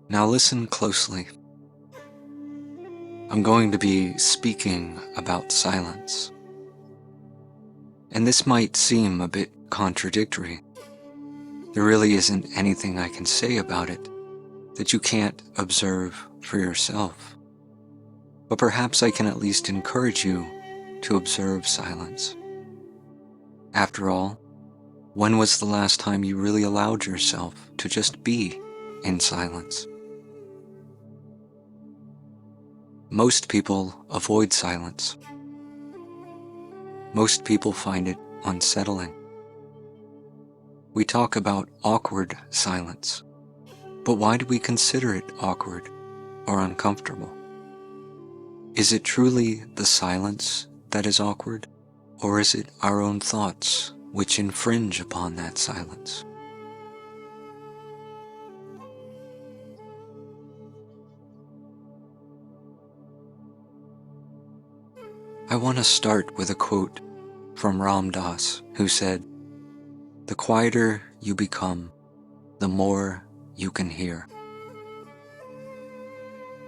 Now listen closely. I'm going to be speaking about silence. And this might seem a bit contradictory. There really isn't anything I can say about it that you can't observe for yourself. But perhaps I can at least encourage you to observe silence. After all, when was the last time you really allowed yourself to just be in silence? Most people avoid silence. Most people find it unsettling. We talk about awkward silence, but why do we consider it awkward or uncomfortable? Is it truly the silence that is awkward, or is it our own thoughts which infringe upon that silence? I want to start with a quote from Ram Dass, who said, "The quieter you become, the more you can hear."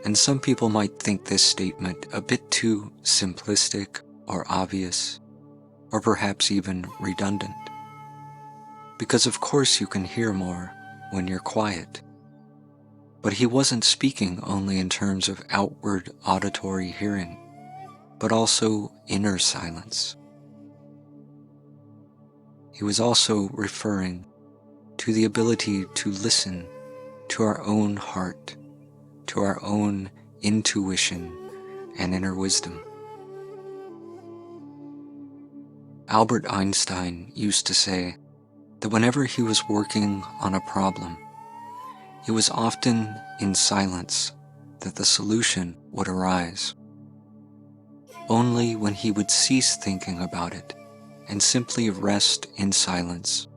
And some people might think this statement a bit too simplistic or obvious, or perhaps even redundant. Because of course you can hear more when you're quiet. But he wasn't speaking only in terms of outward auditory hearing, but also inner silence. He was also referring to the ability to listen to our own heart, to our own intuition and inner wisdom. Albert Einstein used to say that whenever he was working on a problem, it was often in silence that the solution would arise. Only when he would cease thinking about it and simply rest in silence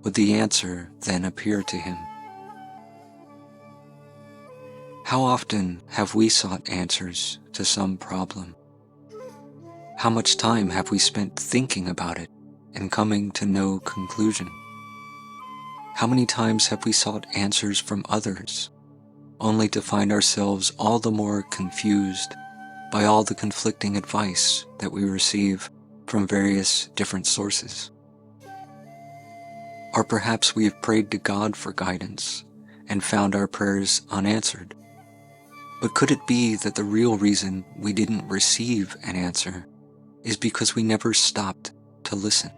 would the answer then appear to him. How often have we sought answers to some problem? How much time have we spent thinking about it and coming to no conclusion? How many times have we sought answers from others, only to find ourselves all the more confused by all the conflicting advice that we receive from various different sources? Or perhaps we have prayed to God for guidance and found our prayers unanswered. But could it be that the real reason we didn't receive an answer is because we never stopped to listen?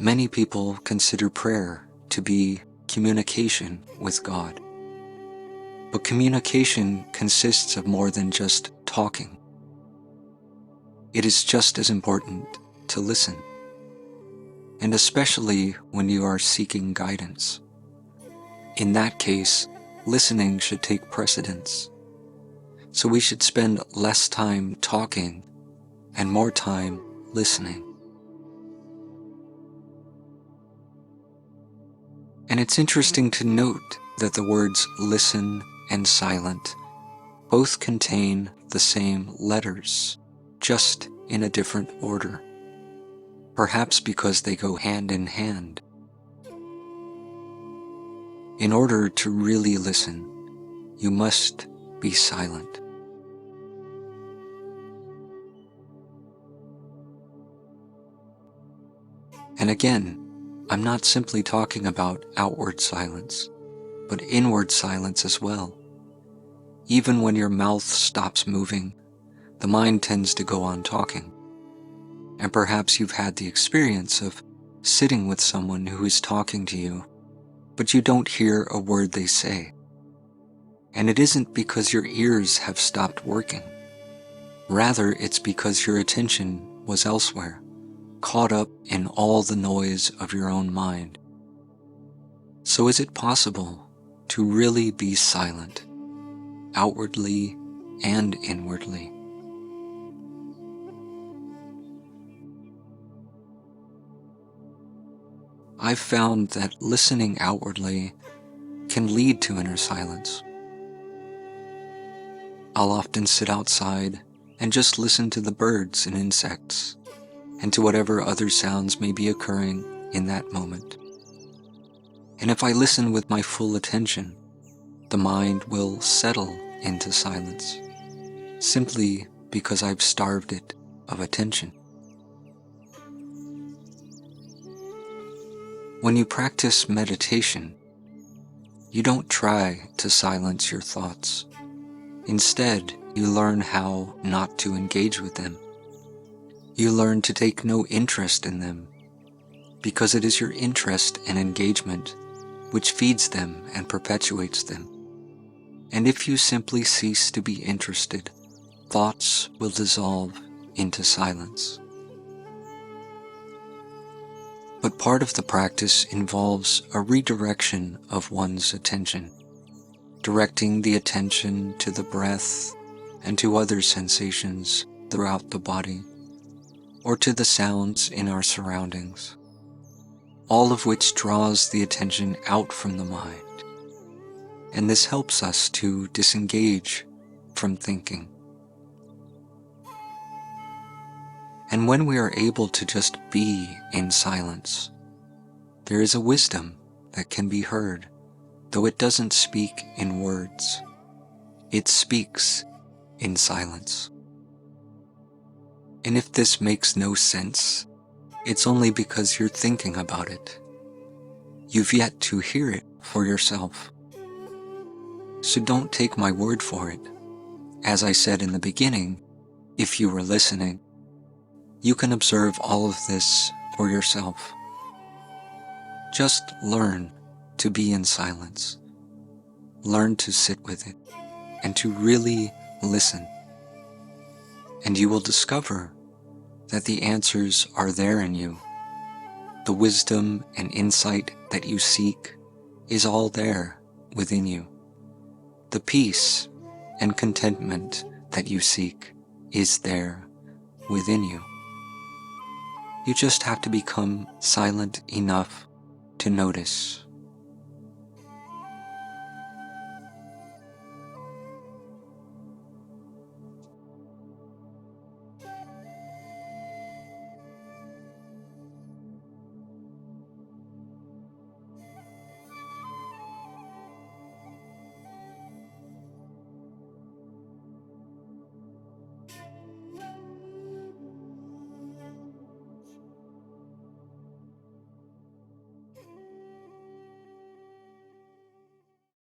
Many people consider prayer to be communication with God. But communication consists of more than just talking. It is just as important to listen, and especially when you are seeking guidance. In that case, listening should take precedence. So we should spend less time talking and more time listening. And it's interesting to note that the words listen and silent both contain the same letters, just in a different order, perhaps because they go hand in hand. In order to really listen, you must be silent. And again, I'm not simply talking about outward silence, but inward silence as well. Even when your mouth stops moving, the mind tends to go on talking. And perhaps you've had the experience of sitting with someone who is talking to you, but you don't hear a word they say. And it isn't because your ears have stopped working. Rather, it's because your attention was elsewhere, caught up in all the noise of your own mind. So is it possible to really be silent, outwardly and inwardly? I've found that listening outwardly can lead to inner silence. I'll often sit outside and just listen to the birds and insects, and to whatever other sounds may be occurring in that moment. And if I listen with my full attention, the mind will settle into silence, simply because I've starved it of attention. When you practice meditation, you don't try to silence your thoughts. Instead, you learn how not to engage with them. You learn to take no interest in them, because it is your interest and engagement which feeds them and perpetuates them. And if you simply cease to be interested, thoughts will dissolve into silence. But part of the practice involves a redirection of one's attention, directing the attention to the breath and to other sensations throughout the body, or to the sounds in our surroundings, all of which draws the attention out from the mind. And this helps us to disengage from thinking. And when we are able to just be in silence, there is a wisdom that can be heard, though it doesn't speak in words. It speaks in silence. And if this makes no sense, it's only because you're thinking about it. You've yet to hear it for yourself. So don't take my word for it. As I said in the beginning, if you were listening, you can observe all of this for yourself. Just learn to be in silence. Learn to sit with it and to really listen. And you will discover that the answers are there in you. The wisdom and insight that you seek is all there within you. The peace and contentment that you seek is there within you. You just have to become silent enough to notice.